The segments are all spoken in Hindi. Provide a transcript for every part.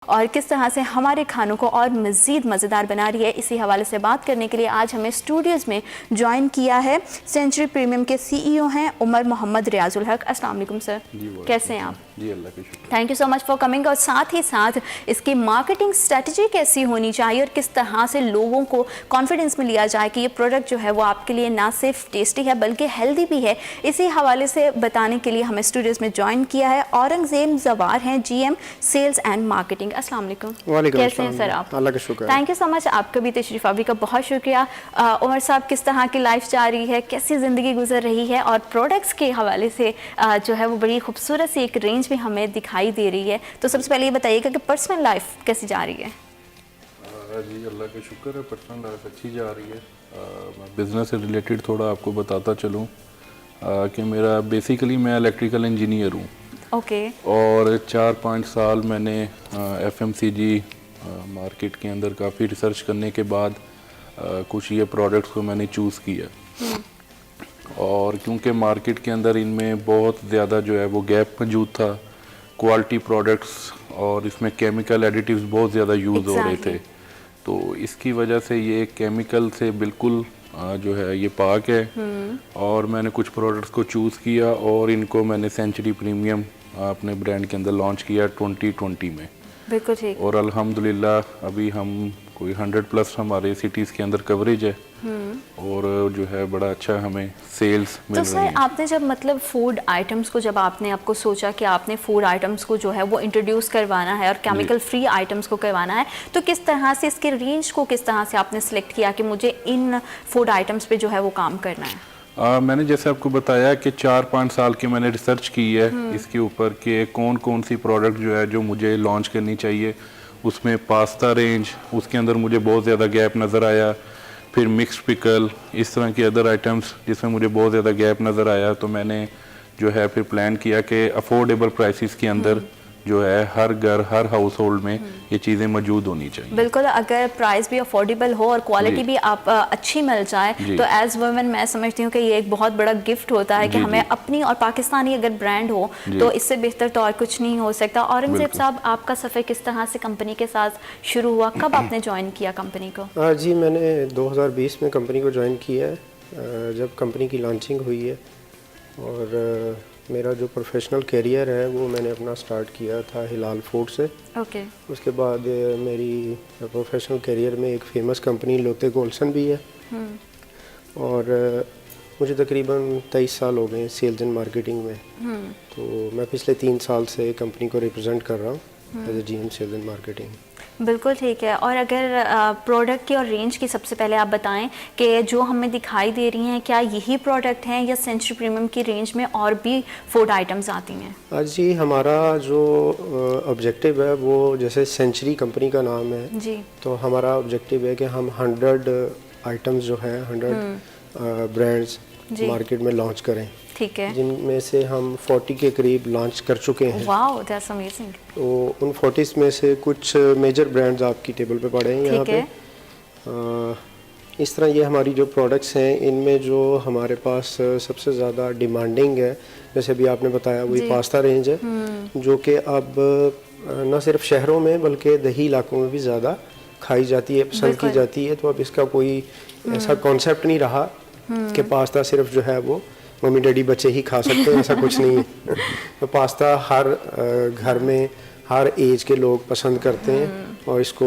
और किस तरह से हमारे खानों को और मज़ीद मज़ेदार बना रही है। इसी हवाले से बात करने के लिए आज हमें स्टूडियोज़ में ज्वाइन किया है सेंचुरी प्रीमियम के सीईओ हैं उमर मोहम्मद रियाजुल हक। अस्सलाम वालेकुम सर, कैसे हैं आप? जी अल्लाह का शुक्र। Thank you so much for coming. और साथ ही साथ इसकी मार्केटिंग स्ट्रेटजी कैसी होनी चाहिए और किस तरह से लोगों को कॉन्फिडेंस में लिया जाए कि ये प्रोडक्ट जो है वो आपके लिए ना सिर्फ टेस्टी है बल्कि हेल्दी भी है, इसी हवाले से बताने के लिए हमें स्टूडियोज़ में ज्वाइन किया है औरंगज़ेब ज़वार हैं, GM सेल्स एंड मार्केटिंग। अस्सलाम वालेकुम, कैसे हैं सर आप? अल्लाह का शुक्र। थैंक यू सो मच, आपका भी तशरीफ़ आवी का बहुत शुक्रिया। उमर साहब, किस तरह की लाइफ जा रही है, कैसी ज़िंदगी गुजर रही है और प्रोडक्ट्स के हवाले से जो है वो बड़ी खूबसूरत सी एक रेंज भी हमें दिखाई दे रही है। तो सबसे पहले ये बताइएगा कि पर्सनल लाइफ कैसी जा रही है? जी अल्लाह का शुक्र है, पर्सनल लाइफ अच्छी जा रही है। मैं बिज़नेस से रिलेटेड थोड़ा आपको बताता चलूँ कि मेरा बेसिकली मैं इलेक्ट्रिकल इंजीनियर हूँ। ओके। और 4-5 साल मैंने FMCG मार्केट के अंदर काफ़ी रिसर्च करने के बाद कुछ ये प्रोडक्ट्स को मैंने चूज़ किया। और क्योंकि मार्केट के अंदर इनमें बहुत ज़्यादा जो है वो गैप मौजूद था, क्वालिटी प्रोडक्ट्स और इसमें केमिकल एडिटिव्स बहुत ज़्यादा यूज़ हो रहे थे, तो इसकी वजह से ये केमिकल से बिल्कुल जो है ये पाक है। और मैंने कुछ प्रोडक्ट्स को चूज़ किया और इनको मैंने सेंचुरी प्रीमियम अपने ब्रांड के अंदर लॉन्च किया 2020 में। बिल्कुल ठीक। और अल्हम्दुलिल्लाह अभी हम कोई 100+ हमारे सिटीज़ के अंदर कवरेज है और जो है बड़ा अच्छा हमें सेल्स मिल रही है। तो सर, आपने जब मतलब फूड आइटम्स को जब आपने आपको सोचा कि आपने फूड आइटम्स को जो है वो इंट्रोड्यूस करवाना है और केमिकल फ्री आइटम्स को करवाना है, तो किस तरह से इसके रेंज को किस तरह से आपने सेलेक्ट किया कि मुझे इन फूड आइटम्स पे जो है वो काम करना है? मैंने जैसे आपको बताया कि 4-5 साल की मैंने रिसर्च की है इसके ऊपर कि कौन कौन सी प्रोडक्ट जो है जो मुझे लॉन्च करनी चाहिए। उसमें पास्ता रेंज, उसके अंदर मुझे बहुत ज़्यादा गैप नज़र आया। फिर मिक्स्ड पिकल, इस तरह की अदर आइटम्स जिसमें मुझे बहुत ज़्यादा गैप नज़र आया, तो मैंने जो है फिर प्लान किया कि अफोर्डेबल प्राइसेस के अंदर जो है हर घर हर हाउस होल्ड में ये चीज़ें मौजूद होनी चाहिए। बिल्कुल, अगर प्राइस भी अफोर्डेबल हो और क्वालिटी भी आप अच्छी मिल जाए तो एज वुमेन मैं समझती हूँ कि ये एक बहुत बड़ा गिफ्ट होता है कि हमें अपनी और पाकिस्तानी अगर ब्रांड हो तो इससे बेहतर तो और कुछ नहीं हो सकता। औरंगज़ेब साहब, आपका सफ़र किस तरह से कंपनी के साथ शुरू हुआ, कब आपने ज्वाइन किया कंपनी को? जी, मैंने 2020 में कंपनी को ज्वाइन किया है, जब कंपनी की लॉन्चिंग हुई है। और मेरा जो प्रोफेशनल करियर है वो मैंने अपना स्टार्ट किया था हिलाल फूड से। ओके। उसके बाद मेरी प्रोफेशनल करियर में एक फेमस कंपनी लोते गोल्सन भी है। और मुझे तकरीबन 23 साल हो गए सेल्स एंड मार्केटिंग में। तो मैं पिछले 3 साल से कंपनी को रिप्रेजेंट कर रहा हूँ as a GM sales and marketing. बिल्कुल ठीक है। और अगर प्रोडक्ट की और रेंज की सबसे पहले आप बताएं कि जो हमें दिखाई दे रही हैं क्या यही प्रोडक्ट हैं या सेंचुरी प्रीमियम की रेंज में और भी फूड आइटम्स आती हैं? आज जी, हमारा जो ऑब्जेक्टिव है वो जैसे सेंचुरी कंपनी का नाम है जी, तो हमारा ऑब्जेक्टिव है कि हम 100 आइटम्स जो है 100 ब्रांड्स मार्केट में लॉन्च करें। ठीक है। जिनमें से हम 40 के करीब लॉन्च कर चुके हैं। Wow, that's amazing. तो उन 40 में से कुछ मेजर ब्रांड्स आपकी टेबल पे पड़े हैं यहाँ पे। इस तरह ये हमारी जो प्रोडक्ट्स हैं इनमें जो हमारे पास सबसे ज़्यादा डिमांडिंग है, जैसे अभी आपने बताया, वही पास्ता रेंज है जो कि अब न सिर्फ शहरों में बल्कि दही इलाकों में भी ज़्यादा खाई जाती है, पसंद की जाती है। तो अब इसका कोई ऐसा कॉन्सेप्ट नहीं रहा कि पास्ता सिर्फ जो है वो मम्मी डैडी बच्चे ही खा सकते हैं, ऐसा कुछ नहीं है। तो पास्ता हर घर में हर एज के लोग पसंद करते हैं और इसको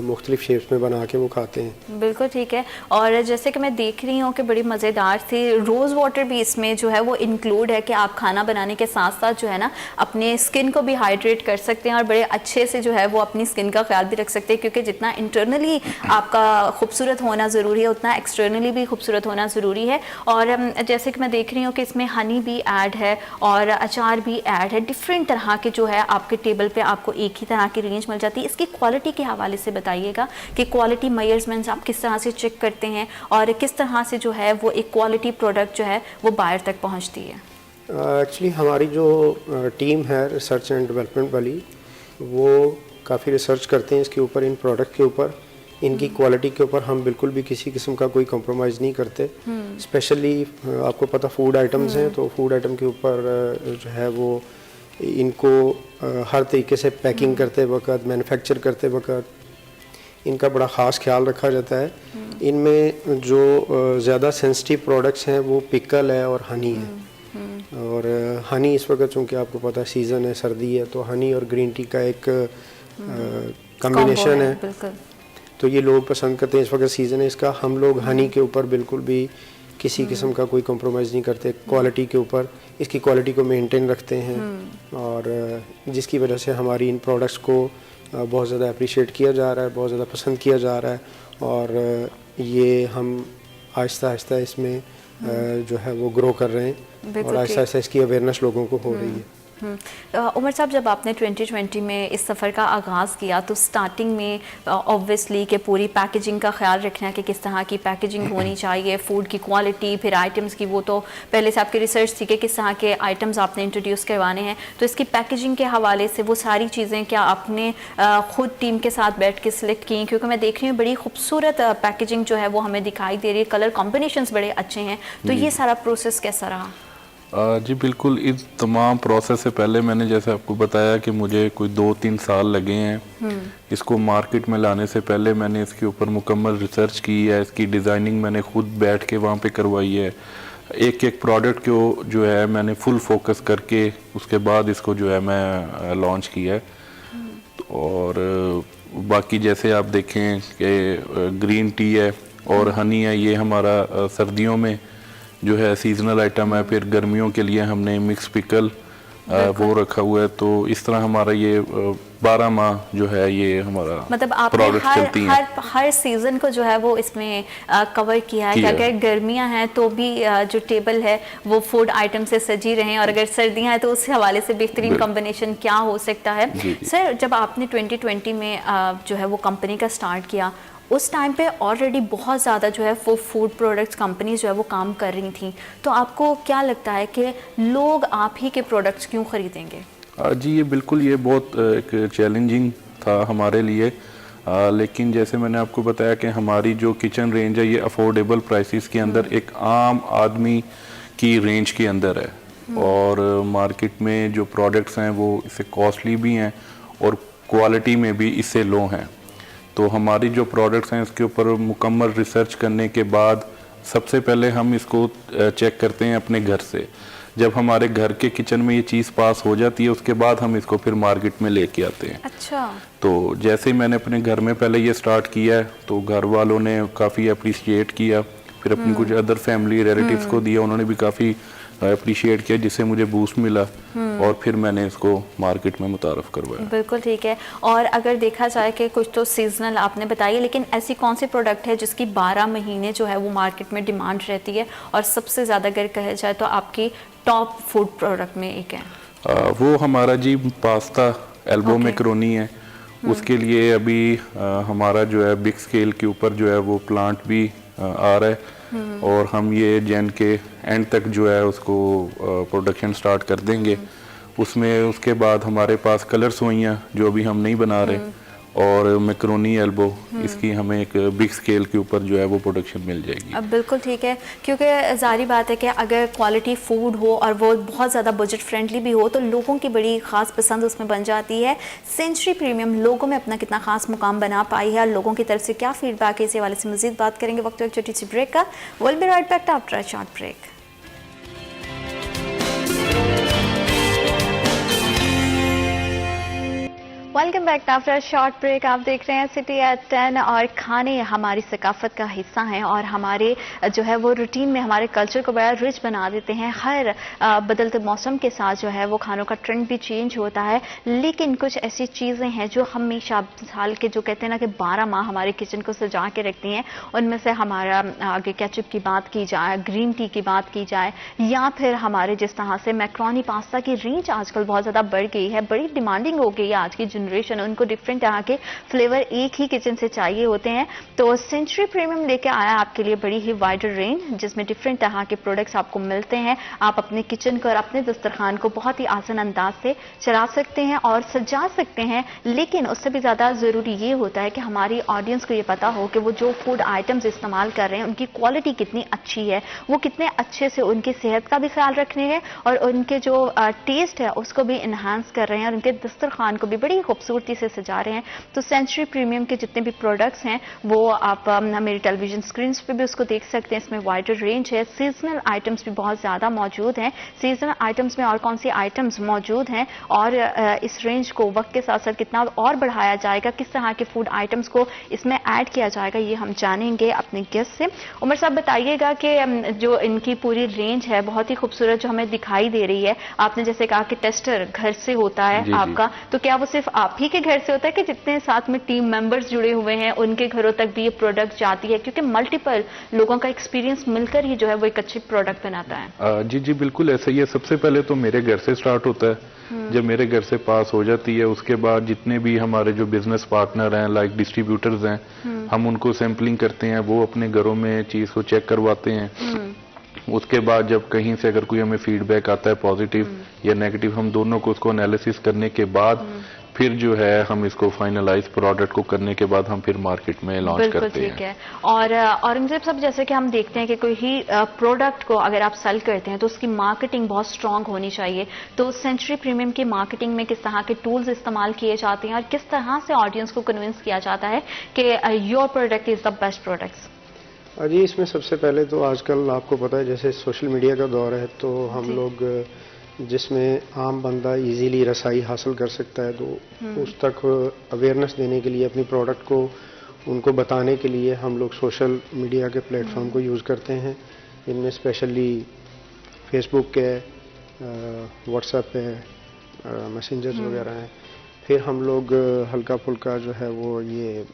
मुख्तलिफ शेप्स में बना के वो खाते हैं। बिल्कुल ठीक है। और जैसे कि मैं देख रही हूँ कि बड़ी मज़ेदार थी, रोज़ वाटर भी इसमें जो है वो इंक्लूड है कि आप खाना बनाने के साथ साथ जो है ना अपने स्किन को भी हाइड्रेट कर सकते हैं और बड़े अच्छे से जो है वो अपनी स्किन का ख्याल भी रख सकते हैं, क्योंकि जितना इंटरनली आपका खूबसूरत होना ज़रूरी है उतना एक्सटर्नली भी खूबसूरत होना ज़रूरी है। और जैसे कि मैं देख रही हूँ कि इसमें हनी भी ऐड है और अचार भी ऐड है, डिफरेंट तरह के जो है आपके टेबल पे आपको एक ही तरह की रेंज मिल जाती है। इसकी क्वालिटी के हवाले से बताइएगा कि क्वालिटी मेजरमेंट्स आप किस तरह से चेक करते हैं और किस तरह से जो है वो एक क्वालिटी प्रोडक्ट जो है वो बायर तक पहुंचती है? एक्चुअली हमारी जो टीम है रिसर्च एंड डेवलपमेंट वाली, वो काफ़ी रिसर्च करते हैं इसके ऊपर, इन प्रोडक्ट के ऊपर, इनकी क्वालिटी के ऊपर हम बिल्कुल भी किसी किस्म का कोई कॉम्प्रोमाइज़ नहीं करते। स्पेशली आपको पता फूड आइटम्स हैं, तो फूड आइटम के ऊपर जो है वो इनको हर तरीके से पैकिंग करते वक्त, मैन्युफैक्चर करते वक्त इनका बड़ा ख़ास ख्याल रखा जाता है। इनमें जो ज़्यादा सेंसिटिव प्रोडक्ट्स हैं वो पिकल है और हनी है। और हनी इस वक्त चूँकि आपको पता है सीज़न है, सर्दी है, तो हनी और ग्रीन टी का एक कॉम्बिनेशन है, तो ये लोग पसंद करते हैं। इस वक्त सीज़न है इसका। हम लोग हनी के ऊपर बिल्कुल भी किसी किस्म का कोई कॉम्प्रोमाइज़ नहीं करते। क्वालिटी के ऊपर इसकी क्वालिटी को मेंटेन रखते हैं, और जिसकी वजह से हमारी इन प्रोडक्ट्स को बहुत ज़्यादा अप्रिशिएट किया जा रहा है, बहुत ज़्यादा पसंद किया जा रहा है। और ये हम आहिस्ता आहिस्ता इसमें जो है वो ग्रो कर रहे हैं, और आहिस्ता आहिस्ता इसकी अवेयरनेस लोगों को हो रही है। उमर साहब, जब आपने 2020 में इस सफ़र का आगाज़ किया तो स्टार्टिंग में ऑब्वियसली कि पूरी पैकेजिंग का ख्याल रखना कि किस तरह की पैकेजिंग होनी चाहिए, फूड की क्वालिटी, फिर आइटम्स की, वो तो पहले से आपकी रिसर्च थी कि किस तरह के आइटम्स आपने इंट्रोड्यूस करवाने हैं, तो इसकी पैकेजिंग के हवाले से वो सारी चीज़ें क्या आपने ख़ुद टीम के साथ बैठ के सिलेक्ट की? क्योंकि मैं देख रही हूँ बड़ी खूबसूरत पैकेजिंग जो है वो हमें दिखाई दे रही है, कलर कॉम्बिनेशंस बड़े अच्छे हैं, तो ये सारा प्रोसेस कैसा रहा? जी बिल्कुल, इस तमाम प्रोसेस से पहले मैंने जैसे आपको बताया कि मुझे कोई 2-3 साल लगे हैं इसको मार्केट में लाने से पहले। मैंने इसके ऊपर मुकम्मल रिसर्च की है, इसकी डिज़ाइनिंग मैंने खुद बैठ के वहाँ पे करवाई है। एक एक प्रोडक्ट को जो है मैंने फुल फोकस करके उसके बाद इसको जो है मैं लॉन्च किया है। और बाकी जैसे आप देखें कि ग्रीन टी है और हनी है, ये हमारा सर्दियों में जो है सीजनल आइटम है। फिर गर्मियों के लिए हमने मिक्स पिकल वो रखा हुआ है। तो इस तरह हमारा ये 12 माह जो है ये हमारा मतलब आपने हर सीजन को जो है वो इसमें कवर किया है कि अगर गर्मियां हैं तो भी जो टेबल है वो फूड आइटम से सजी रहे, और अगर सर्दियां हैं तो उस हवाले से बेहतरीन कॉम्बिनेशन क्या हो सकता है। सर, जब आपने 2020 में जो है वो कंपनी का स्टार्ट किया, उस टाइम पे ऑलरेडी बहुत ज़्यादा जो है वो फूड प्रोडक्ट्स कंपनीज जो है वो काम कर रही थी, तो आपको क्या लगता है कि लोग आप ही के प्रोडक्ट्स क्यों ख़रीदेंगे? जी ये बिल्कुल, ये बहुत एक चैलेंजिंग था हमारे लिए, लेकिन जैसे मैंने आपको बताया कि हमारी जो किचन रेंज है ये अफोर्डेबल प्राइसेस के अंदर एक आम आदमी की रेंज के अंदर है। और मार्केट में जो प्रोडक्ट्स हैं वो इससे कॉस्टली भी हैं और क्वालिटी में भी इससे लो हैं। तो हमारी जो प्रोडक्ट्स हैं इसके ऊपर मुकम्मल रिसर्च करने के बाद सबसे पहले हम इसको चेक करते हैं अपने घर से। जब हमारे घर के किचन में ये चीज़ पास हो जाती है उसके बाद हम इसको फिर मार्केट में लेके आते हैं। अच्छा। तो जैसे मैंने अपने घर में पहले ये स्टार्ट किया है तो घर वालों ने काफ़ी अप्रिशिएट किया, फिर अपनी कुछ अदर फैमिली रिलेटिव्स को दिया, उन्होंने भी काफ़ी अप्रिशिएट किया, जिससे मुझे बूस्ट मिला, और फिर मैंने इसको मार्केट में मुतारफ़ करवाया। बिल्कुल ठीक है। और अगर देखा जाए कि कुछ तो सीजनल आपने बताई, लेकिन ऐसी कौन सी प्रोडक्ट है जिसकी 12 महीने जो है वो मार्केट में डिमांड रहती है, और सबसे ज़्यादा अगर कहा जाए तो आपकी टॉप फूड प्रोडक्ट में एक है? वो हमारा जी पास्ता एल्बो मैकरोनी है। उसके लिए अभी हमारा जो है बिग स्केल के ऊपर जो है वो प्लांट भी आ रहा है, और हम ये जैन के एंड तक जो है उसको प्रोडक्शन स्टार्ट कर देंगे। उसमें उसके बाद हमारे पास कलर सोइयाँ जो अभी हम नहीं बना रहे, और मैकरोनी एल्बो, इसकी हमें एक बिग स्केल के ऊपर जो है वो प्रोडक्शन मिल जाएगी। अब बिल्कुल ठीक है, क्योंकि ज़ाहिर बात है कि अगर क्वालिटी फूड हो और वो बहुत ज़्यादा बजट फ्रेंडली भी हो तो लोगों की बड़ी ख़ास पसंद उसमें बन जाती है। सेंचुरी प्रीमियम लोगों में अपना कितना ख़ास मुकाम बना पाई है और लोगों की तरफ से क्या फीडबैक है, इस हवाले से मज़ीद बात करेंगे वक्त एक छोटी सी ब्रेक का। Will be right back after a short break. Welcome back after short break. आप देख रहे हैं सिटी एट 10, और खाने हमारी सकाफत का हिस्सा हैं और हमारे जो है वो रूटीन में हमारे कल्चर को बड़ा रिच बना देते हैं। हर बदलते मौसम के साथ जो है वो खानों का ट्रेंड भी चेंज होता है, लेकिन कुछ ऐसी चीज़ें हैं जो हमेशा साल के जो कहते हैं ना कि 12 माह हमारे किचन को सजा के रखती हैं। उनमें से हमारा आगे केचप की बात की जाए, ग्रीन टी की बात की जाए, या फिर हमारे जिस तरह से मैक्रोनी पास्ता की रेंज आजकल बहुत ज़्यादा बढ़ गई है, बड़ी डिमांडिंग हो गई है आज की जनरेशन उनको डिफरेंट तरह के फ्लेवर एक ही किचन से चाहिए होते हैं, तो सेंचुरी प्रीमियम लेके आया आपके लिए बड़ी ही वाइडर रेंज जिसमें डिफरेंट तरह के प्रोडक्ट्स आपको मिलते हैं। आप अपने किचन को और अपने दस्तरखान को बहुत ही आसान अंदाज से चला सकते हैं और सजा सकते हैं, लेकिन उससे भी ज्यादा जरूरी ये होता है कि हमारी ऑडियंस को ये पता हो कि वो जो फूड आइटम्स इस्तेमाल कर रहे हैं उनकी क्वालिटी कितनी अच्छी है, वो कितने अच्छे से उनकी सेहत का भी ख्याल रख रहे हैं और उनके जो टेस्ट है उसको भी इन्हांस कर रहे हैं और उनके दस्तरखान को भी बड़ी खूबसूरती से सजा रहे हैं। तो सेंचुरी प्रीमियम के जितने भी प्रोडक्ट्स हैं वो आप मेरी टेलीविजन स्क्रीन पे भी उसको देख सकते हैं। इसमें वाइडर रेंज है, सीजनल आइटम्स भी बहुत ज्यादा मौजूद हैं। सीजनल आइटम्स में और कौन सी आइटम्स मौजूद हैं और इस रेंज को वक्त के साथ साथ कितना और बढ़ाया जाएगा, किस तरह के फूड आइटम्स को इसमें ऐड किया जाएगा, ये हम जानेंगे अपने गेस्ट से। उमर साहब बताइएगा कि जो इनकी पूरी रेंज है बहुत ही खूबसूरत जो हमें दिखाई दे रही है, आपने जैसे कहा कि टेस्टर घर से होता है आपका, तो क्या वो सिर्फ आप ही के घर से होता है कि जितने साथ में टीम मेंबर्स जुड़े हुए हैं उनके घरों तक भी ये प्रोडक्ट जाती है, क्योंकि मल्टीपल लोगों का एक्सपीरियंस मिलकर ही जो है वो एक अच्छी प्रोडक्ट बनाता है? जी बिल्कुल ऐसा ही है। सबसे पहले तो मेरे घर से स्टार्ट होता है। जब मेरे घर से पास हो जाती है उसके बाद जितने भी हमारे जो बिजनेस पार्टनर हैं लाइक डिस्ट्रीब्यूटर्स हैं, हम उनको सैंपलिंग करते हैं, वो अपने घरों में चीज को चेक करवाते हैं। उसके बाद जब कहीं से अगर कोई हमें फीडबैक आता है पॉजिटिव या नेगेटिव, हम दोनों को उसको एनालिसिस करने के बाद फिर जो है हम इसको फाइनलाइज प्रोडक्ट को करने के बाद हम फिर मार्केट में लॉन्च करते हैं। ठीक है। और औरंगजेब साहब जैसे कि हम देखते हैं कि कोई ही प्रोडक्ट को अगर आप सेल करते हैं तो उसकी मार्केटिंग बहुत स्ट्रांग होनी चाहिए, तो सेंचुरी प्रीमियम की मार्केटिंग में किस तरह के टूल्स इस्तेमाल किए जाते हैं और किस तरह से ऑडियंस को कन्विंस किया जाता है कि your product is the best products? जी, इसमें सबसे पहले तो आजकल आपको पता है जैसे सोशल मीडिया का दौर है, तो हम लोग जिसमें आम बंदा इजीली रसाई हासिल कर सकता है, तो उस तक अवेयरनेस देने के लिए अपनी प्रोडक्ट को उनको बताने के लिए हम लोग सोशल मीडिया के प्लेटफॉर्म को यूज़ करते हैं। इनमें स्पेशली फेसबुक है, व्हाट्सएप है, मैसेंजर्स वगैरह हैं। फिर हम लोग हल्का फुल्का जो है वो ये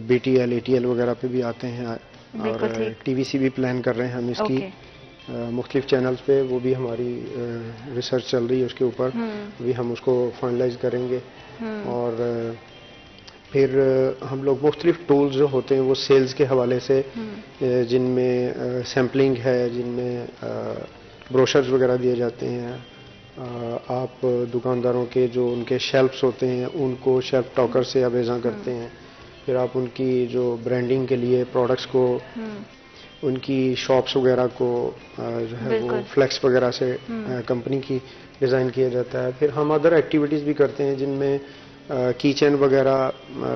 BTL ATL वगैरह पे भी आते हैं और TVC भी प्लान कर रहे हैं हम इसकी मुख्तलिफ चैनल्स पे, वो भी हमारी रिसर्च चल रही है उसके ऊपर, अभी हम उसको फाइनलाइज करेंगे। और फिर हम लोग मुख्तलिफ टूल्स जो होते हैं वो सेल्स के हवाले से, जिनमें सैम्पलिंग है, जिनमें ब्रोशर्स वगैरह दिए जाते हैं, आप दुकानदारों के जो उनके शेल्फ्स होते हैं उनको शेल्फ टॉकर से अवेजा करते हैं। फिर आप उनकी जो ब्रांडिंग के लिए प्रोडक्ट्स को उनकी शॉप्स वगैरह को जो है वो फ्लेक्स वगैरह से कंपनी की डिज़ाइन किया जाता है। फिर हम अदर एक्टिविटीज़ भी करते हैं जिनमें कीचेन वगैरह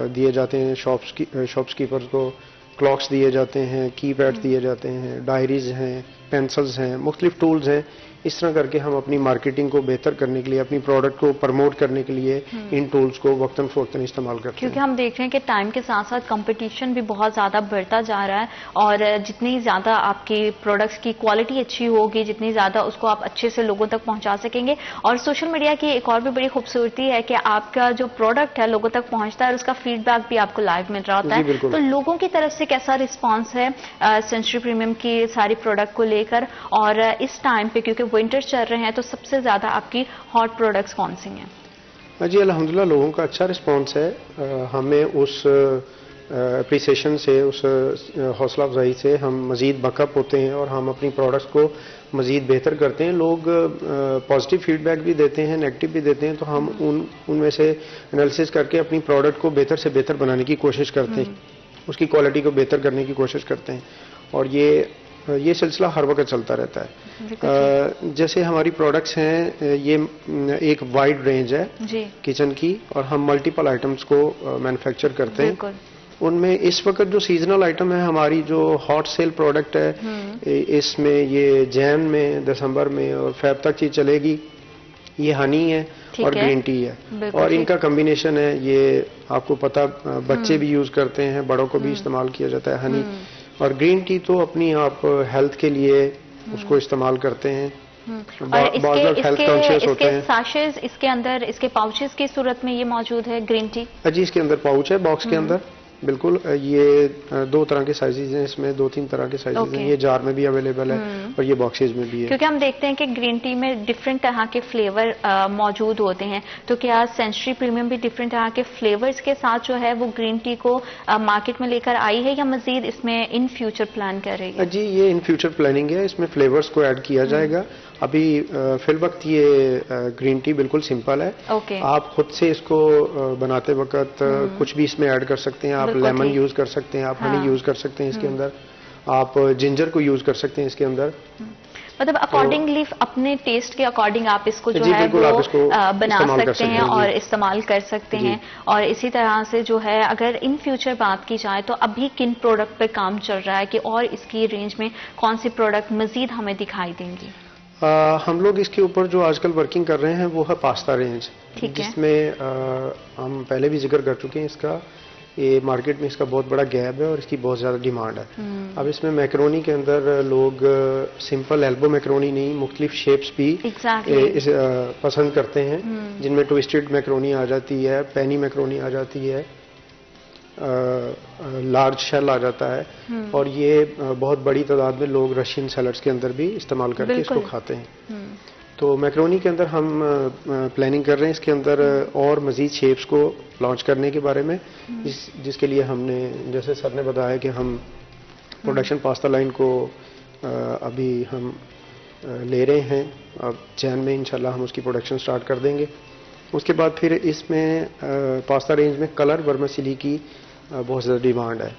दिए जाते हैं, शॉप्सकीपर्स को क्लॉक्स दिए जाते हैं, कीपैड्स दिए जाते हैं, डायरीज हैं, पेंसिल्स हैं, मुख्तलिफ टूल्स हैं। इस तरह करके हम अपनी मार्केटिंग को बेहतर करने के लिए, अपनी प्रोडक्ट को प्रमोट करने के लिए इन टूल्स को वक्तन फवक्तन इस्तेमाल करते हैं। क्योंकि हम देख रहे हैं कि टाइम के साथ साथ कंपटीशन भी बहुत ज़्यादा बढ़ता जा रहा है और जितनी ज़्यादा आपकी प्रोडक्ट्स की क्वालिटी अच्छी होगी, जितनी ज़्यादा उसको आप अच्छे से लोगों तक पहुंचा सकेंगे। और सोशल मीडिया की एक और भी बड़ी खूबसूरती है कि आपका जो प्रोडक्ट है लोगों तक पहुंचता है और उसका फीडबैक भी आपको लाइव मिल रहा होता है। तो लोगों की तरफ से कैसा रिस्पॉन्स है सेंचुरी प्रीमियम की सारी प्रोडक्ट को लेकर? और इस टाइम पे क्योंकि विंटर चल रहे हैं तो सबसे ज्यादा आपकी हॉट प्रोडक्ट्स कौन सी हैं? जी अल्हम्दुलिल्लाह लोगों का अच्छा रिस्पांस है। हमें उस अप्रिसिएशन से, उस हौसला अफजाई से हम मज़ीद बकअप होते हैं और हम अपनी प्रोडक्ट्स को मज़ीद बेहतर करते हैं। लोग पॉजिटिव फीडबैक भी देते हैं, नेगेटिव भी देते हैं, तो हम उनमें से एनालिसिस करके अपनी प्रोडक्ट को बेहतर से बेहतर बनाने की कोशिश करते हैं, उसकी क्वालिटी को बेहतर करने की कोशिश करते हैं। और ये सिलसिला हर वक्त चलता रहता है। जैसे हमारी प्रोडक्ट्स हैं, ये एक वाइड रेंज है किचन की और हम मल्टीपल आइटम्स को मैन्युफैक्चर करते हैं। उनमें इस वक्त जो सीजनल आइटम है, हमारी जो हॉट सेल प्रोडक्ट है, इसमें ये जैन में, दिसंबर में और फेब तक चीज चलेगी। ये हनी है और ग्रीन टी है और इनका कॉम्बिनेशन है। ये आपको पता बच्चे भी यूज करते हैं, बड़ों को भी इस्तेमाल किया जाता है हनी। और ग्रीन टी तो अपनी आप हेल्थ के लिए उसको इस्तेमाल करते हैं। इसके साशेज, इसके अंदर इसके पाउचेस की सूरत में ये मौजूद है ग्रीन टी? जी इसके अंदर पाउच है बॉक्स के अंदर, बिल्कुल। ये 2 तरह के साइजेज हैं, इसमें 2-3 तरह के साइजेज हैं। ये जार में भी अवेलेबल है और ये बॉक्सेस में भी है। क्योंकि हम देखते हैं कि ग्रीन टी में डिफरेंट तरह के फ्लेवर मौजूद होते हैं, तो क्या सेंचुरी प्रीमियम भी डिफरेंट तरह के फ्लेवर्स के साथ जो है वो ग्रीन टी को मार्केट में लेकर आई है, या मजीद इसमें इन फ्यूचर प्लान कर रही है? जी, ये इन फ्यूचर प्लानिंग है, इसमें फ्लेवर्स को ऐड किया जाएगा। अभी फिल वक्त ये ग्रीन टी बिल्कुल सिंपल है। ओके। आप खुद से इसको बनाते वक्त कुछ भी इसमें ऐड कर सकते हैं। आप लेमन यूज कर सकते हैं, आप हनी यूज कर सकते हैं इसके अंदर, आप जिंजर को यूज कर सकते हैं इसके अंदर। मतलब अकॉर्डिंगली अपने टेस्ट के अकॉर्डिंग आप इसको जो है वो बना सकते हैं और इस्तेमाल कर सकते हैं। और इसी तरह से जो है अगर इन फ्यूचर बात की जाए तो अभी किन प्रोडक्ट पे काम चल रहा है कि और इसकी रेंज में कौन सी प्रोडक्ट मजीद हमें दिखाई देंगी? हम लोग इसके ऊपर जो आजकल वर्किंग कर रहे हैं वो है पास्ता रेंज, जिसमें हम पहले भी जिक्र कर चुके हैं इसका। ये मार्केट में इसका बहुत बड़ा गैप है और इसकी बहुत ज़्यादा डिमांड है। अब इसमें मैक्रोनी के अंदर लोग सिंपल एल्बो मैक्रोनी नहीं, मुख्तलिफ शेप्स भी पसंद करते हैं, जिनमें ट्विस्टेड मैक्रोनी आ जाती है, पैनी मैक्रोनी आ जाती है, लार्ज शेल आ जाता है, और ये बहुत बड़ी तादाद में लोग रशियन सैलड्स के अंदर भी इस्तेमाल करके इसको खाते हैं। तो मैक्रोनी के अंदर हम प्लानिंग कर रहे हैं इसके अंदर और मजीद शेप्स को लॉन्च करने के बारे में, जिसके लिए हमने, जैसे सर ने बताया कि हम प्रोडक्शन पास्ता लाइन को अभी हम ले रहे हैं। अब जैन में इंशाल्लाह हम उसकी प्रोडक्शन स्टार्ट कर देंगे। उसके बाद फिर इसमें पास्ता रेंज में कलर वर्मिसेली की बहुत ज़्यादा डिमांड है।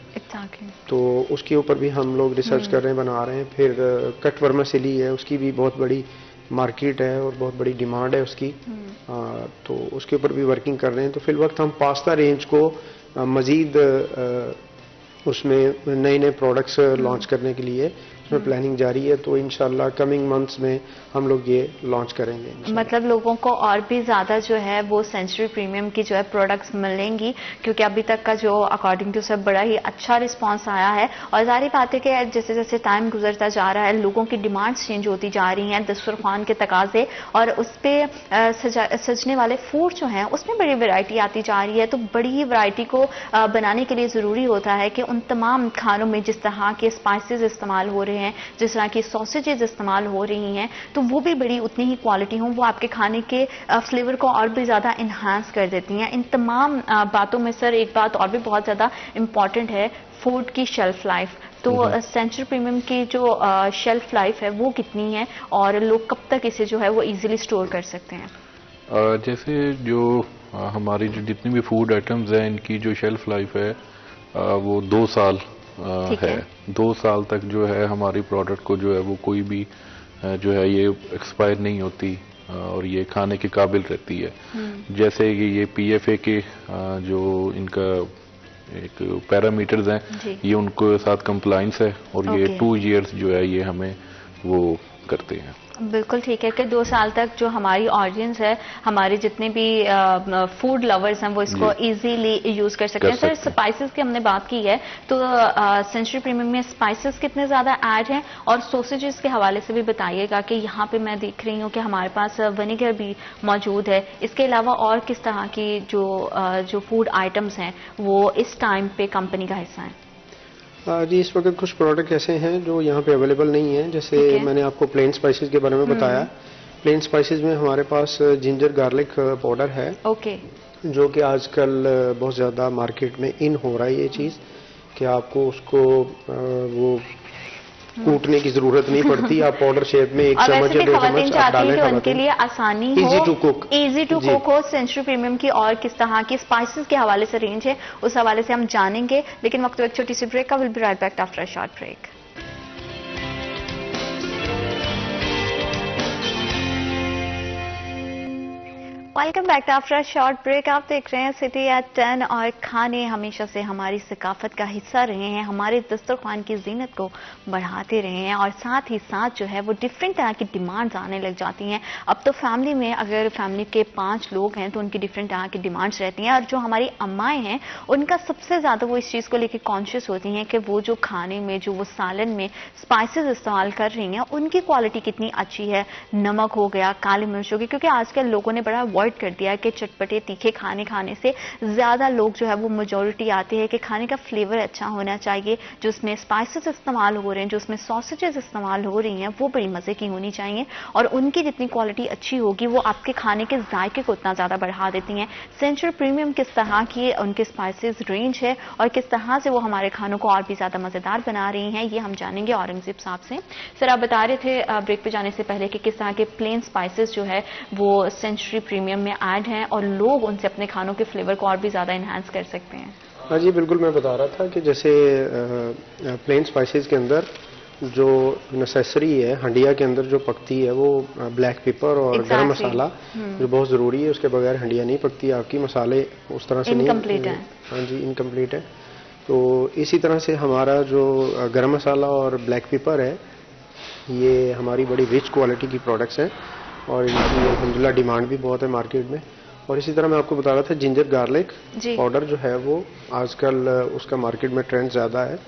तो उसके ऊपर भी हम लोग रिसर्च कर रहे हैं, बना रहे हैं। फिर कट वर्मिसेली है, उसकी भी बहुत बड़ी मार्केट है और बहुत बड़ी डिमांड है उसकी। तो उसके ऊपर भी वर्किंग कर रहे हैं। तो फिल वक्त हम पास्ता रेंज को मज़ीद उसमें नए नए प्रोडक्ट्स लॉन्च करने के लिए उसमें प्लानिंग जारी है। तो इंशाल्लाह कमिंग मंथ्स में हम लोग ये लॉन्च करेंगे। मतलब लोगों को और भी ज़्यादा जो है वो सेंचुरी प्रीमियम की जो है प्रोडक्ट्स मिलेंगी, क्योंकि अभी तक का जो अकॉर्डिंग टू सब बड़ा ही अच्छा रिस्पांस आया है। और जारी बात है कि जैसे जैसे टाइम गुजरता जा रहा है लोगों की डिमांड्स चेंज होती जा रही हैं, दस्तरखान के तकाजे और उस पर सजने वाले फूड जो हैं उसमें बड़ी वैरायटी आती जा रही है। तो बड़ी ही वैरायटी को बनाने के लिए ज़रूरी होता है कि उन तमाम खानों में जिस तरह के स्पाइसेस इस्तेमाल हो रहे हैं, जिस तरह की सॉसेजेस इस्तेमाल हो रही हैं, तो वो भी बड़ी उतनी ही क्वालिटी हों, वो आपके खाने के फ्लेवर को और भी ज़्यादा इन्हांस कर देती हैं। इन तमाम बातों में सर एक बात और भी बहुत ज़्यादा इम्पॉर्टेंट है, फूड की शेल्फ लाइफ। तो सेंचुरी प्रीमियम की जो शेल्फ लाइफ है वो कितनी है और लोग कब तक इसे जो है वो इजीली स्टोर कर सकते हैं? जैसे जो हमारी जो जितनी भी फूड आइटम्स हैं इनकी जो शेल्फ लाइफ है वो 2 साल है। 2 साल तक जो है हमारी प्रोडक्ट को जो है वो कोई भी जो है ये एक्सपायर नहीं होती और ये खाने के काबिल रहती है। जैसे कि ये PFA के जो इनका एक पैरामीटर्स हैं ये उनको साथ कंप्लाइंस है और ये 2 इयर्स जो है ये हमें वो करते हैं। बिल्कुल ठीक है कि 2 साल तक जो हमारी ऑडियंस है, हमारे जितने भी फूड लवर्स हैं वो इसको इजीली यूज कर सकते हैं। सर स्पाइसेस की हमने बात की है, तो सेंचुरी प्रीमियम में स्पाइसेस कितने ज्यादा ऐड हैं और सॉसेजेस के हवाले से भी बताइएगा कि यहाँ पे मैं देख रही हूँ कि हमारे पास विनेगर भी मौजूद है। इसके अलावा और किस तरह की जो फूड आइटम्स हैं वो इस टाइम पे कंपनी का हिस्सा है? जी, इस वक्त कुछ प्रोडक्ट ऐसे हैं जो यहाँ पे अवेलेबल नहीं है। जैसे मैंने आपको प्लेन स्पाइसेस के बारे में बताया। प्लेन स्पाइसेस में हमारे पास जिंजर गार्लिक पाउडर है, जो कि आजकल बहुत ज़्यादा मार्केट में इन हो रहा है ये चीज़ कि आपको उसको वो कूटने की जरूरत नहीं पड़ती। आप पाउडर शेप में 1 चम्मच या 2 चम्मच आप डालें, उनके लिए आसानी हो, इजी टू कुक हो। सेंचुरी प्रीमियम की और किस तरह की स्पाइसेस के हवाले से रेंज है उस हवाले से हम जानेंगे, लेकिन वक्त एक छोटी सी ब्रेक का। Will be right back after a short break. Welcome back after short break. आप देख रहे हैं सिटी एट 10 और खाने हमेशा से हमारी सकाफत का हिस्सा रहे हैं, हमारे दस्तरखान की जीनत को बढ़ाते रहे हैं और साथ ही साथ जो है वो डिफरेंट तरह की डिमांड्स आने लग जाती हैं। अब तो फैमिली में अगर फैमिली के 5 लोग हैं तो उनकी डिफरेंट तरह की डिमांड्स रहती हैं और जो हमारी अम्माएं हैं उनका सबसे ज़्यादा वो इस चीज़ को लेकर कॉन्शियस होती हैं कि वो जो खाने में जो वो सालन में स्पाइसेस इस्तेमाल कर रही हैं उनकी क्वालिटी कितनी अच्छी है। नमक हो गया, काली मिर्च हो गई, क्योंकि आजकल लोगों ने बड़ा अवॉइड कर दिया है कि चटपटे तीखे खाने से ज़्यादा लोग जो है वो मेजॉरिटी आती है कि खाने का फ्लेवर अच्छा होना चाहिए, जो उसमें स्पाइसेस इस्तेमाल हो रहे हैं, जो उसमें सॉसेजेस इस्तेमाल हो रही हैं वो बड़ी मज़े की होनी चाहिए, और उनकी जितनी क्वालिटी अच्छी होगी वो आपके खाने के जायके को उतना ज़्यादा बढ़ा देती हैं। सेंचुरी प्रीमियम किस तरह की उनके स्पाइसेस रेंज है और किस तरह से वो हमारे खानों को और भी ज़्यादा मज़ेदार बना रही हैं, ये हम जानेंगे औरंगजेब साहब से। सर, आप बता रहे थे ब्रेक पे जाने से पहले कि किस तरह के प्लेन स्पाइसेस जो है वो सेंचुरी प्रीमियम में ऐड हैं और लोग उनसे अपने खानों के फ्लेवर को और भी ज़्यादा इन्हांस कर सकते हैं। हाँ जी, बिल्कुल। मैं बता रहा था कि जैसे प्लेन स्पाइसेस के अंदर जो नेसेसरी है, हंडिया के अंदर जो पकती है वो ब्लैक पेपर और गरम मसाला जो बहुत ज़रूरी है, उसके बगैर हंडिया नहीं पकती। आपकी मसाले उस तरह से इनकम्प्लीट है। हाँ जी, इनकम्प्लीट है। तो इसी तरह से हमारा जो गरम मसाला और ब्लैक पेपर है, ये हमारी बड़ी रिच क्वालिटी की प्रोडक्ट्स हैं और इनकी अल्हम्दुलिल्लाह डिमांड भी बहुत है मार्केट में। और इसी तरह मैं आपको बता रहा था जिंजर गार्लिक पाउडर जो है वो आजकल उसका मार्केट में ट्रेंड ज़्यादा है।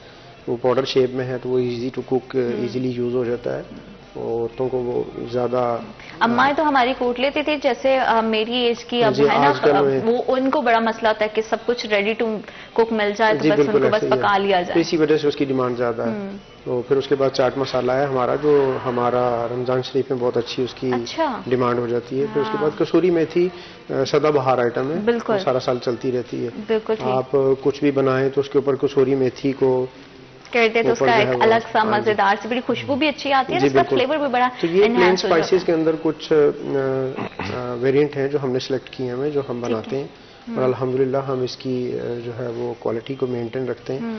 वो पाउडर शेप में है तो वो easy to cook, easily use हो जाता है। औरतों को वो ज़्यादा, अम्माएं तो हमारी कूट लेती थी, जैसे मेरी एज की अब है ना, वो उनको बड़ा मसला होता है कि सब कुछ रेडी टू कुक मिल जाए तो बस उनको बस पका लिया जाए, तो इसी वजह से उसकी डिमांड ज़्यादा है। तो फिर उसके बाद चाट मसाला है हमारा, जो हमारा रमज़ान शरीफ में बहुत अच्छी उसकी डिमांड हो जाती है। फिर उसके बाद कसूरी मेथी सदाबहार आइटम है, बिल्कुल सारा साल चलती रहती है। बिल्कुल, आप कुछ भी बनाएं तो उसके ऊपर कसूरी मेथी को करते तो उसका एक अलग सा मजेदार सी बड़ी खुशबू भी अच्छी आती है, उसका फ्लेवर भी बड़ा। तो ये प्लेन स्पाइसेस के अंदर कुछ वेरिएंट हैं जो हमने सिलेक्ट किए हैं, जो हम बनाते हैं और अल्हम्दुलिल्लाह हम इसकी जो है वो क्वालिटी को मेंटेन रखते हैं।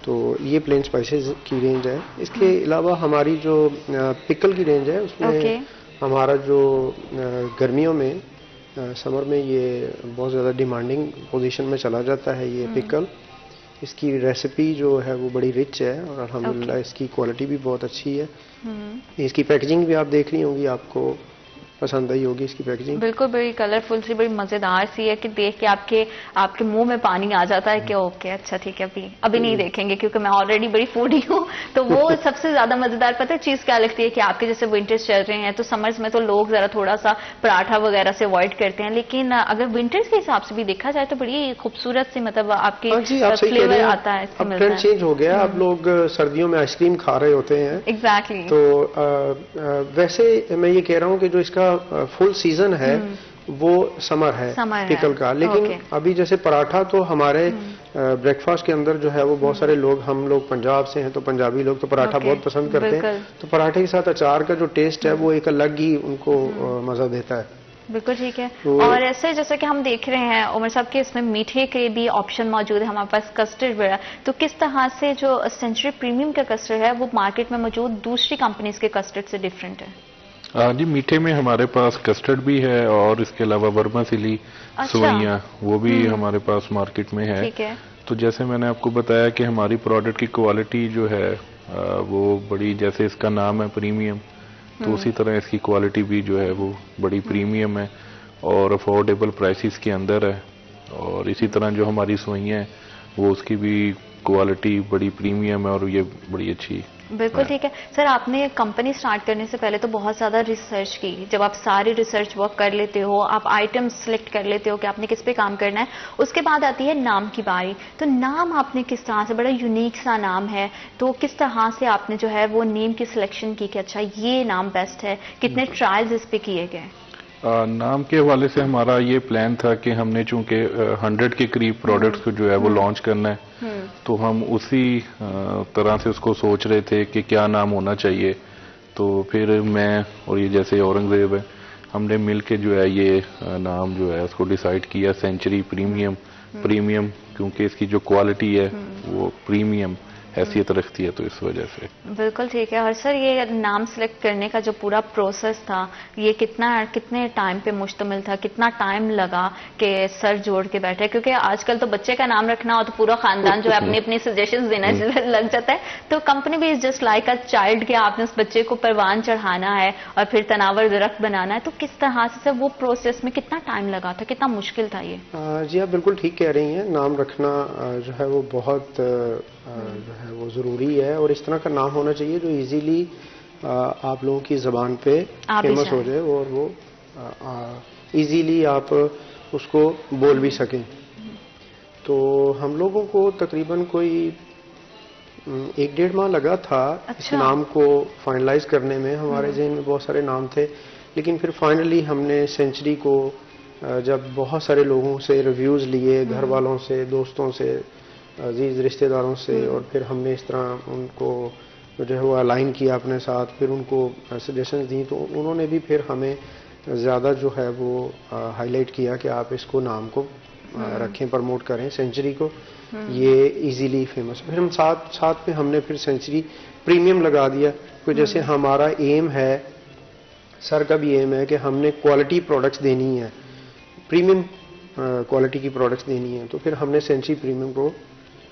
तो ये प्लेन स्पाइसेस की रेंज है। इसके अलावा हमारी जो पिकल की रेंज है उसमें हमारा जो गर्मियों में समर में ये बहुत ज़्यादा डिमांडिंग पोजीशन में चला जाता है ये पिकल। इसकी रेसिपी जो है वो बड़ी रिच है और अल्हम्दुलिल्लाह इसकी क्वालिटी भी बहुत अच्छी है। इसकी पैकेजिंग भी आप देख रही होंगी, आपको पसंद आई होगी इसकी पैकेजिंग। बिल्कुल, बड़ी कलरफुल सी, बड़ी मजेदार सी है कि देख के आपके मुंह में पानी आ जाता है कि ओके अच्छा ठीक है, अभी नहीं देखेंगे क्योंकि मैं ऑलरेडी बड़ी फूडी हूँ। तो वो सबसे ज्यादा मजेदार पता है चीज क्या लगती है कि आपके जैसे विंटर्स चल रहे हैं तो समर्स में तो लोग जरा थोड़ा सा पराठा वगैरह से अवॉइड करते हैं, लेकिन अगर विंटर्स के हिसाब से भी देखा जाए तो बड़ी खूबसूरत सी मतलब आपकी फ्लेवर आता है। अब ट्रेंड चेंज हो गया, अब लोग सर्दियों में आइसक्रीम खा रहे होते हैं। एग्जैक्टली। तो वैसे मैं ये कह रहा हूँ कि जो इसका फुल सीजन है वो समर है पिकल का, लेकिन अभी जैसे पराठा तो हमारे ब्रेकफास्ट के अंदर जो है वो बहुत सारे लोग, हम लोग पंजाब से हैं तो पंजाबी लोग तो पराठा बहुत पसंद करते हैं। तो पराठे के साथ अचार का जो टेस्ट है वो एक अलग ही उनको मजा देता है। बिल्कुल ठीक है। और ऐसे जैसे कि हम देख रहे हैं उमर साहब के इसमें मीठे के भी ऑप्शन मौजूद है, हमारे पास कस्टर्ड वगैरह, तो किस तरह से जो सेंचुरी प्रीमियम का कस्टर्ड है वो मार्केट में मौजूद दूसरी कंपनीज के कस्टर्ड से डिफरेंट है? जी, मीठे में हमारे पास कस्टर्ड भी है और इसके अलावा वर्मासिली सेवइयां वो भी हमारे पास मार्केट में है। ठीक है। तो जैसे मैंने आपको बताया कि हमारी प्रोडक्ट की क्वालिटी जो है वो बड़ी, जैसे इसका नाम है प्रीमियम, तो उसी तरह इसकी क्वालिटी भी जो है वो बड़ी प्रीमियम है और अफोर्डेबल प्राइसेस के अंदर है। और इसी तरह जो हमारी सेवइयां हैं वो उसकी भी क्वालिटी बड़ी प्रीमियम है और ये बड़ी अच्छी। बिल्कुल ठीक है। सर, आपने कंपनी स्टार्ट करने से पहले तो बहुत ज़्यादा रिसर्च की। जब आप सारी रिसर्च वर्क कर लेते हो, आप आइटम सिलेक्ट कर लेते हो कि आपने किस पे काम करना है, उसके बाद आती है नाम की बारी। तो नाम आपने किस तरह से, बड़ा यूनिक सा नाम है, तो किस तरह से आपने जो है वो नेम की सिलेक्शन की कि अच्छा ये नाम बेस्ट है, कितने ट्रायल्स इस पे किए गए? नाम के हवाले से हमारा ये प्लान था कि हमने चूंकि 100 के करीब प्रोडक्ट्स को जो है वो लॉन्च करना है, तो हम उसी तरह से उसको सोच रहे थे कि क्या नाम होना चाहिए। तो फिर मैं और ये जैसे औरंगजेब है, हमने मिल के जो है ये नाम जो है उसको डिसाइड किया सेंचुरी प्रीमियम। प्रीमियम क्योंकि इसकी जो क्वालिटी है वो प्रीमियम हैसियत रखती है, तो इस वजह से। बिल्कुल ठीक है। और सर, ये नाम सेलेक्ट करने का जो पूरा प्रोसेस था ये कितने टाइम पे मुश्तमिल था, कितना टाइम लगा कि सर जोड़ के बैठे? क्योंकि आजकल तो बच्चे का नाम रखना हो तो पूरा खानदान जो है अपनी अपनी सजेशंस देना लग जाता है। तो कंपनी भी is just like a child के आपने उस बच्चे को परवान चढ़ाना है और फिर तनावर दरख्त बनाना है। तो किस तरह से वो प्रोसेस में कितना टाइम लगा था, कितना मुश्किल था ये? जी, आप बिल्कुल ठीक कह रही हैं। नाम रखना जो है वो बहुत जो है वो ज़रूरी है और इस तरह का नाम होना चाहिए जो इजीली आप लोगों की ज़बान पे फेमस हो जाए और वो इजीली आप उसको बोल भी सकें। तो हम लोगों को तकरीबन कोई 1-1.5 माह लगा था इस नाम को फाइनलाइज करने में। हमारे जहन में बहुत सारे नाम थे, लेकिन फिर फाइनली हमने सेंचुरी को जब बहुत सारे लोगों से रिव्यूज़ लिए, घर वालों से, दोस्तों से, अजीज रिश्तेदारों से, और फिर हमने इस तरह उनको जो है वो अलाइन किया अपने साथ, फिर उनको सजेशंस दी, तो उन्होंने भी फिर हमें ज़्यादा जो है वो हाईलाइट किया कि आप इसको नाम को रखें, प्रमोट करें सेंचुरी को, ये इजीली फेमस। फिर हम साथ में हमने फिर सेंचुरी प्रीमियम लगा दिया। तो जैसे हमारा एम है, सर का भी एम है कि हमने क्वालिटी प्रोडक्ट्स देनी है, प्रीमियम क्वालिटी की प्रोडक्ट्स देनी है, तो फिर हमने सेंचुरी प्रीमियम को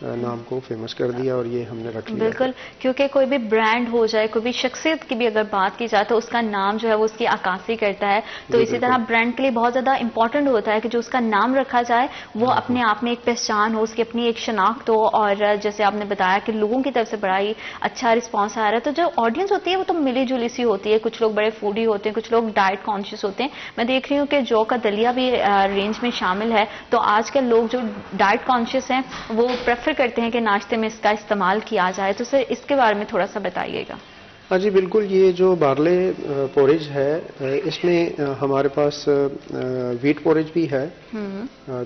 नाम को फेमस कर दिया और ये हमने रख लिया। बिल्कुल, क्योंकि कोई भी ब्रांड हो जाए, कोई भी शख्सियत की भी अगर बात की जाए तो उसका नाम जो है वो उसकी अक्कासी करता है। तो इसी तरह ब्रांड के लिए बहुत ज़्यादा इंपॉर्टेंट होता है कि जो उसका नाम रखा जाए वो अपने आप में एक पहचान हो, उसकी अपनी एक शनाख्त हो। और जैसे आपने बताया कि लोगों की तरफ से बड़ा ही अच्छा रिस्पॉन्स आ रहा है, तो जो ऑडियंस होती है वो तो मिली जुली सी होती है। कुछ लोग बड़े फूडी होते हैं, कुछ लोग डाइट कॉन्शियस होते हैं। मैं देख रही हूँ कि जौ का दलिया भी रेंज में शामिल है। तो आजकल लोग जो डाइट कॉन्शियस हैं वो प्रेफर करते हैं कि नाश्ते में इसका इस्तेमाल किया जाए। तो सर इसके बारे में थोड़ा सा बताइएगा। हाँ जी बिल्कुल, ये जो बार्ले पोरेज है इसमें हमारे पास वीट पोरेज भी है।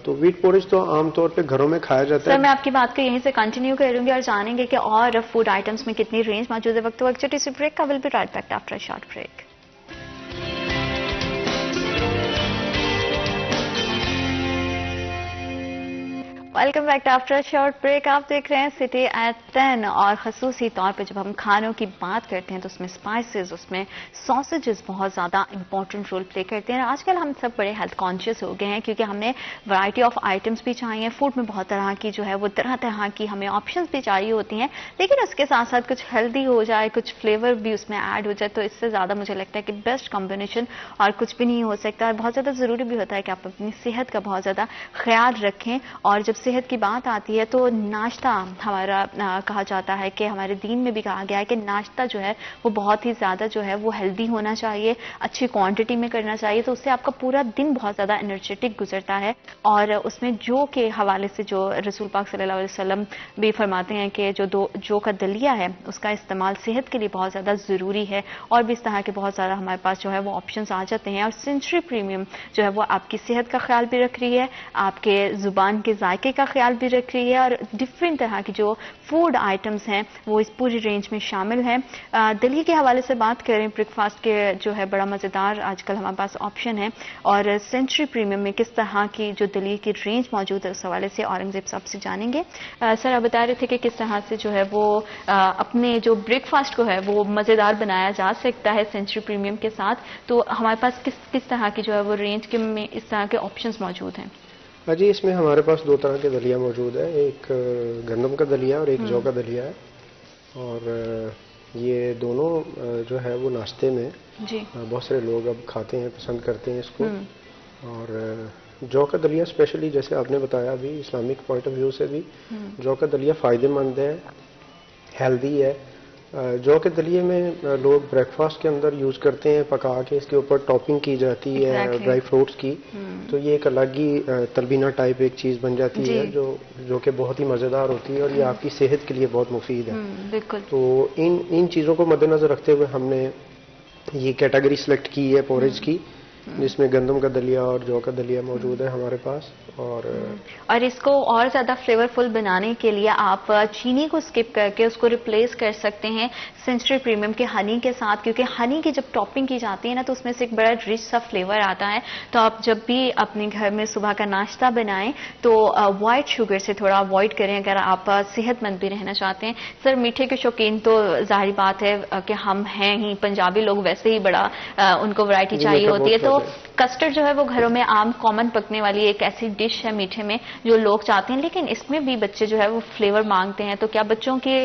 तो वीट पोरेज तो आमतौर पे घरों में खाया जाता है। सर मैं आपकी बात को यहीं से कंटिन्यू करूंगी और जानेंगे कि और फूड आइटम्स में कितनी रेंज मौजूद है। वक्त तो एक छोटी सी ब्रेक का, will be right back after a short break. Welcome back after short break. आप देख रहे हैं सिटी एट 10 और खसूसी तौर पे जब हम खानों की बात करते हैं तो उसमें स्पाइसेस, उसमें सॉसेजेस बहुत ज़्यादा इंपॉर्टेंट रोल प्ले करते हैं। आजकल हम सब बड़े हेल्थ कॉन्शियस हो गए हैं क्योंकि हमें वैरायटी ऑफ आइटम्स भी चाहिए। फूड में बहुत तरह की जो है वो तरह तरह की हमें ऑप्शंस भी चाहिए होती हैं, लेकिन उसके साथ साथ कुछ हेल्दी हो जाए, कुछ फ्लेवर भी उसमें ऐड हो जाए, तो इससे ज़्यादा मुझे लगता है कि बेस्ट कॉम्बिनेशन और कुछ भी नहीं हो सकता। और बहुत ज़्यादा ज़रूरी भी होता है कि आप अपनी सेहत का बहुत ज़्यादा ख्याल रखें। और जब सेहत की बात आती है तो नाश्ता हमारा कहा जाता है कि हमारे दीन में भी कहा गया है कि नाश्ता जो है वो बहुत ही ज़्यादा जो है वो हेल्दी होना चाहिए, अच्छी क्वांटिटी में करना चाहिए। तो उससे आपका पूरा दिन बहुत ज़्यादा एनर्जेटिक गुजरता है। और उसमें जो के हवाले से जो रसूल पाक सल्लल्लाहु अलैहि वसल्लम भी फरमाते हैं कि जो का दलिया है उसका इस्तेमाल सेहत के लिए बहुत ज़्यादा ज़रूरी है। और भी इस तरह के बहुत ज़्यादा हमारे पास जो है वो ऑप्शंस आ जाते हैं। और सेंचुरी प्रीमियम जो है वो आपकी सेहत का ख्याल भी रख रही है, आपके ज़ुबान के जायके का ख्याल भी रख रही है, और डिफरेंट तरह की जो फूड आइटम्स हैं वो इस पूरी रेंज में शामिल हैं। दलिया के हवाले से बात करें, ब्रेकफास्ट के जो है बड़ा मज़ेदार आजकल हमारे पास ऑप्शन है। और सेंचुरी प्रीमियम में किस तरह की जो दलिया की रेंज मौजूद है उस हवाले से औरंगजेब साहब से जानेंगे। सर आप बता रहे थे कि किस तरह से जो है वो अपने जो ब्रेकफास्ट को है वो मज़ेदार बनाया जा सकता है सेंचुरी प्रीमियम के साथ। तो हमारे पास किस तरह की जो है वो रेंज के में इस तरह के ऑप्शंस मौजूद हैं। हाँ जी, इसमें हमारे पास 2 तरह के दलिया मौजूद है, एक गंदम का दलिया और एक जौ का दलिया है। और ये दोनों जो है वो नाश्ते में जी बहुत सारे लोग अब खाते हैं, पसंद करते हैं इसको। और जौ का दलिया स्पेशली जैसे आपने बताया अभी इस्लामिक पॉइंट ऑफ व्यू से भी जौ का दलिया फ़ायदेमंद है, हेल्दी है। जौ के दलिए में लोग ब्रेकफास्ट के अंदर यूज़ करते हैं, पका के इसके ऊपर टॉपिंग की जाती है ड्राई फ्रूट्स की। तो ये एक अलग ही तलबीना टाइप एक चीज़ बन जाती है जो कि बहुत ही मज़ेदार होती है और ये आपकी सेहत के लिए बहुत मुफीद है। बिल्कुल। तो इन चीज़ों को मद्देनज़र रखते हुए हमने ये कैटेगरी सेलेक्ट की है पोरेज की, जिसमें गंदम का दलिया और जौ का दलिया मौजूद है हमारे पास। और इसको और ज़्यादा फ्लेवरफुल बनाने के लिए आप चीनी को स्किप करके उसको रिप्लेस कर सकते हैं सेंचुरी प्रीमियम के हनी के साथ, क्योंकि हनी की जब टॉपिंग की जाती है ना तो उसमें से एक बड़ा रिच सा फ्लेवर आता है। तो आप जब भी अपने घर में सुबह का नाश्ता बनाएं तो वाइट शुगर से थोड़ा अवॉइड करें अगर आप सेहतमंद भी रहना चाहते हैं। सर मीठे के शौकीन तो जाहिर बात है कि हम हैं ही, पंजाबी लोग वैसे ही बड़ा उनको वैरायटी चाहिए होती है। तो कस्टर्ड जो है वो घरों में आम कॉमन पकने वाली एक ऐसी डिश है मीठे में जो लोग चाहते हैं, लेकिन इसमें भी बच्चे जो है वो फ्लेवर मांगते हैं। तो क्या बच्चों के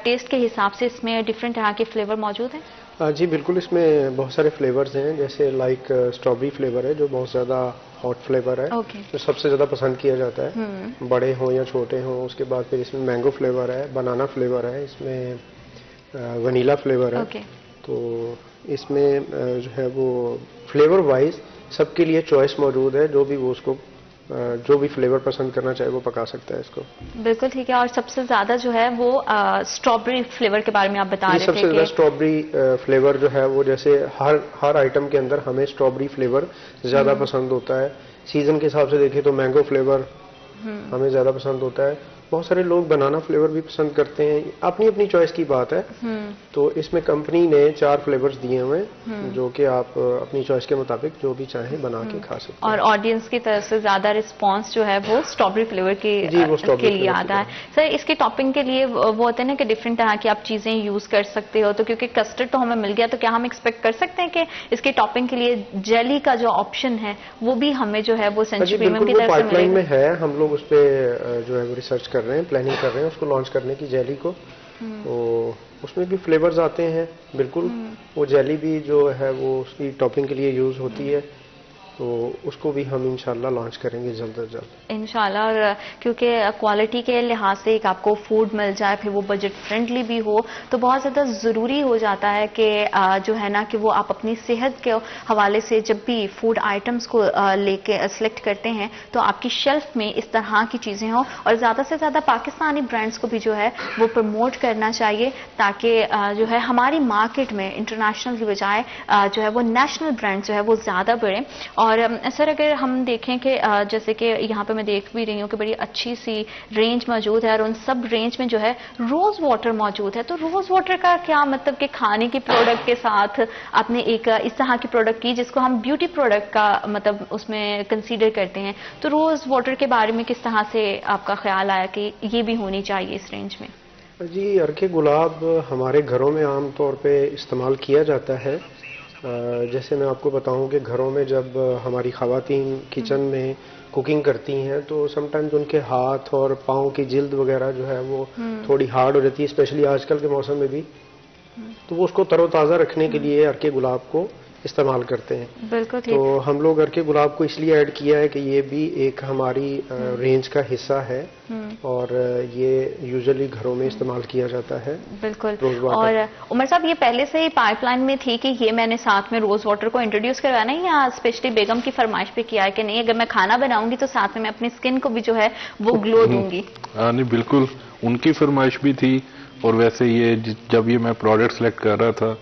टेस्ट के हिसाब से इसमें डिफरेंट तरह के फ्लेवर मौजूद हैं? जी बिल्कुल, इसमें बहुत सारे फ्लेवर्स हैं, जैसे लाइक स्ट्रॉबेरी फ्लेवर है जो बहुत ज़्यादा हॉट फ्लेवर है, जो सबसे ज़्यादा पसंद किया जाता है, बड़े हों या छोटे हों। उसके बाद फिर इसमें मैंगो फ्लेवर है, बनाना फ्लेवर है, इसमें वनीला फ्लेवर है। तो इसमें जो है वो फ्लेवर वाइज सबके लिए चॉइस मौजूद है, जो भी वो उसको जो भी फ्लेवर पसंद करना चाहे वो पका सकता है इसको। बिल्कुल ठीक है। और सबसे ज्यादा जो है वो स्ट्रॉबेरी फ्लेवर के बारे में आप बता रहे थे सबसे ज्यादा स्ट्रॉबेरी फ्लेवर जो है वो, जैसे हर आइटम के अंदर हमें स्ट्रॉबेरी फ्लेवर ज्यादा पसंद होता है। सीजन के हिसाब से देखें तो मैंगो फ्लेवर हमें ज्यादा पसंद होता है। बहुत सारे लोग बनाना फ्लेवर भी पसंद करते हैं, अपनी अपनी चॉइस की बात है। तो इसमें कंपनी ने 4 फ्लेवर्स दिए हुए हैं जो कि आप अपनी चॉइस के मुताबिक जो भी चाहें बना के खा सकते हैं। और ऑडियंस की तरफ से ज्यादा रिस्पांस जो है वो स्ट्रॉबेरी फ्लेवर के लिए आता है। सर इसके टॉपिंग के लिए वो होते हैं ना कि डिफरेंट तरह की आप चीजें यूज कर सकते हो, तो क्योंकि कस्टर्ड तो हमें मिल गया, तो क्या हम एक्सपेक्ट कर सकते हैं कि इसके टॉपिंग के लिए जेली का जो ऑप्शन है वो भी हमें जो है वो सेंचुरी प्रीमियम की तरफ से पाइपलाइन में है। हम लोग उस पर जो है वो रिसर्च कर रहे हैं, प्लानिंग कर रहे हैं उसको लॉन्च करने की, जेली को। तो उसमें भी फ्लेवर्स आते हैं बिल्कुल। वो जेली भी जो है वो उसकी टॉपिंग के लिए यूज होती है, तो उसको भी हम इंशाल्लाह लॉन्च करेंगे जल्द से जल्द इंशाल्लाह। और क्योंकि क्वालिटी के लिहाज से एक आपको फूड मिल जाए, फिर वो बजट फ्रेंडली भी हो, तो बहुत ज़्यादा ज़रूरी हो जाता है कि जो है ना कि वो आप अपनी सेहत के हवाले से जब भी फूड आइटम्स को लेके सेलेक्ट करते हैं तो आपकी शेल्फ में इस तरह की चीज़ें हों। और ज़्यादा से ज़्यादा पाकिस्तानी ब्रांड्स को भी जो है वो प्रमोट करना चाहिए, ताकि जो है हमारी मार्केट में इंटरनेशनल की बजाय जो है वो नेशनल ब्रांड जो है वो ज़्यादा बढ़े। और सर अगर हम देखें कि जैसे कि यहाँ पे मैं देख भी रही हूँ कि बड़ी अच्छी सी रेंज मौजूद है, और उन सब रेंज में जो है रोज वाटर मौजूद है, तो रोज वाटर का क्या मतलब कि खाने की प्रोडक्ट के साथ आपने एक इस तरह की प्रोडक्ट की जिसको हम ब्यूटी प्रोडक्ट का मतलब उसमें कंसीडर करते हैं, तो रोज वाटर के बारे में किस तरह से आपका ख्याल आया कि ये भी होनी चाहिए इस रेंज में? जी, अर्के गुलाब हमारे घरों में आम तौर पे इस्तेमाल किया जाता है। जैसे मैं आपको बताऊं कि घरों में जब हमारी ख़वातीन किचन में कुकिंग करती हैं तो समटाइम्स उनके हाथ और पाँव की जिल्द वगैरह जो है वो थोड़ी हार्ड हो जाती है, स्पेशली आजकल के मौसम में भी। तो वो उसको तरोताज़ा रखने के लिए अर्के गुलाब को इस्तेमाल करते हैं। बिल्कुल ठीक। तो हम लोग अर्के गुलाब को इसलिए ऐड किया है कि ये भी एक हमारी रेंज का हिस्सा है, और ये यूजुअली घरों में इस्तेमाल किया जाता है। बिल्कुल। और उमर साहब ये पहले से ही पाइपलाइन में थी कि ये मैंने साथ में रोज वाटर को इंट्रोड्यूस करवाया नहीं, या स्पेशली बेगम की फरमाइश पे किया है कि नहीं अगर मैं खाना बनाऊंगी तो साथ में मैं अपनी स्किन को भी जो है वो ग्लो दूंगी? नहीं, बिल्कुल उनकी फरमाइश भी थी। और वैसे ये जब ये मैं प्रोडक्ट सेलेक्ट कर रहा था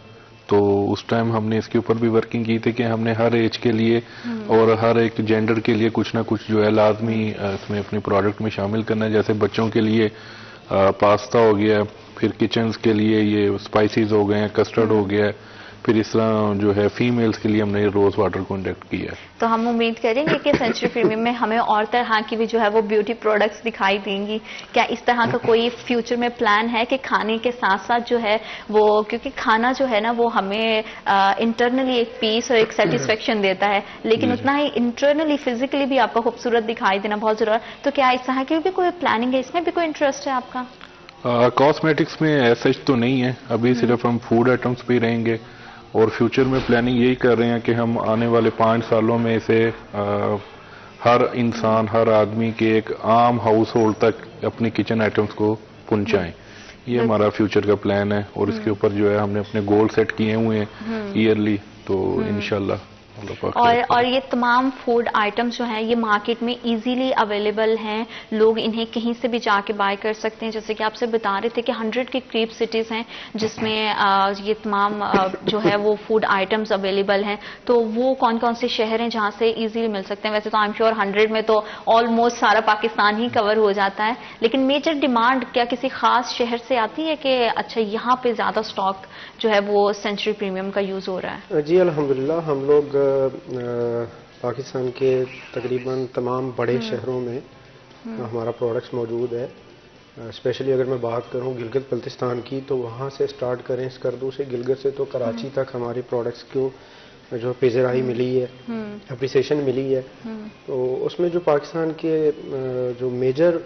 तो उस टाइम हमने इसके ऊपर भी वर्किंग की थी कि हमने हर एज के लिए और हर एक जेंडर के लिए कुछ ना कुछ जो है लाजमी इसमें अपने प्रोडक्ट में शामिल करना है। जैसे बच्चों के लिए पास्ता हो गया, फिर किचन्स के लिए ये स्पाइसेस हो गए हैं, कस्टर्ड हो गया, फिर इस तरह जो है फीमेल्स के लिए हमने रोज वाटर को इंडक्ट किया है। तो हम उम्मीद करेंगे कि सेंचुरी प्रीमियम में हमें और तरह की भी जो है वो ब्यूटी प्रोडक्ट्स दिखाई देंगी। क्या इस तरह का कोई फ्यूचर में प्लान है कि खाने के साथ साथ जो है वो, क्योंकि खाना जो है ना वो हमें इंटरनली एक पीस और एक सेटिस्फेक्शन देता है, लेकिन उतना ही इंटरनली फिजिकली भी आपको खूबसूरत दिखाई देना बहुत जरूरी है। तो क्या इस तरह की भी कोई प्लानिंग है, इसमें भी कोई इंटरेस्ट है आपका? कॉस्मेटिक्स में ऐसा तो नहीं है, अभी सिर्फ हम फूड आइटम्स पे रहेंगे। और फ्यूचर में प्लानिंग यही कर रहे हैं कि हम आने वाले 5 सालों में इसे हर इंसान, हर आदमी के एक आम हाउस होल्ड तक अपनी किचन आइटम्स को पहुंचाएं। ये हमारा फ्यूचर का प्लान है, और इसके ऊपर जो है हमने अपने गोल सेट किए हुए हैं ईयरली, तो इंशाल्लाह। और ये तमाम फूड आइटम्स जो हैं ये मार्केट में इजीली अवेलेबल हैं, लोग इन्हें कहीं से भी जाके बाय कर सकते हैं। जैसे कि आपसे बता रहे थे कि 100 के करीब सिटीज़ हैं जिसमें ये तमाम जो है वो फूड आइटम्स अवेलेबल हैं। तो वो कौन कौन से शहर हैं जहाँ से इजीली मिल सकते हैं? वैसे तो आई एम श्योर 100 में तो ऑलमोस्ट सारा पाकिस्तान ही कवर हो जाता है, लेकिन मेजर डिमांड क्या किसी खास शहर से आती है कि अच्छा यहाँ पे ज़्यादा स्टॉक जो है वो सेंचुरी प्रीमियम का यूज़ हो रहा है? जी अल्हम्दुलिल्लाह, हम लोग पाकिस्तान के तकरीबन तमाम बड़े शहरों में हमारा प्रोडक्ट्स मौजूद है। स्पेशली अगर मैं बात करूं गिलगित बल्तिस्तान की, तो वहाँ से स्टार्ट करें स्कर्दू से गिलगित से तो कराची तक हमारे प्रोडक्ट्स को जो पेजराई मिली है, अप्रिसिएशन मिली है। तो उसमें जो पाकिस्तान के जो मेजर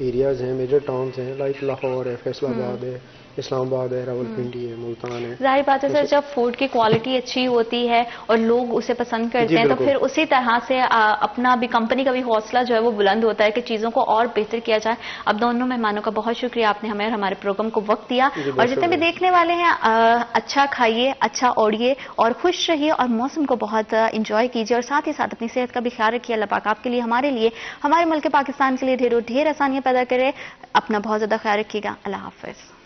एरियाज़ हैं, मेजर टाउन्स हैं, लाइक लाहौर है, फैसलाबाद है, इस्लामाबाद है, रावलपिंडी है, मुल्तान है। जाहिर बात है सर, जब फूड की क्वालिटी अच्छी होती है और लोग उसे पसंद करते हैं तो फिर उसी तरह से अपना भी कंपनी का भी हौसला जो है वो बुलंद होता है कि चीज़ों को और बेहतर किया जाए। अब दोनों मेहमानों का बहुत शुक्रिया, आपने हमें और हमारे प्रोग्राम को वक्त दिया। और जितने भी देखने वाले हैं, अच्छा खाइए, अच्छा ओढ़िए और खुश रहिए और मौसम को बहुत इंजॉय कीजिए और साथ ही साथ अपनी सेहत का भी ख्याल रखिए। अल्लाह पाक आपके लिए, हमारे लिए, हमारे मुल्क पाकिस्तान के लिए ढेरों ढेर आसानियां पैदा करे। अपना बहुत ज़्यादा ख्याल रखिएगा। अल्लाह हाफिज़।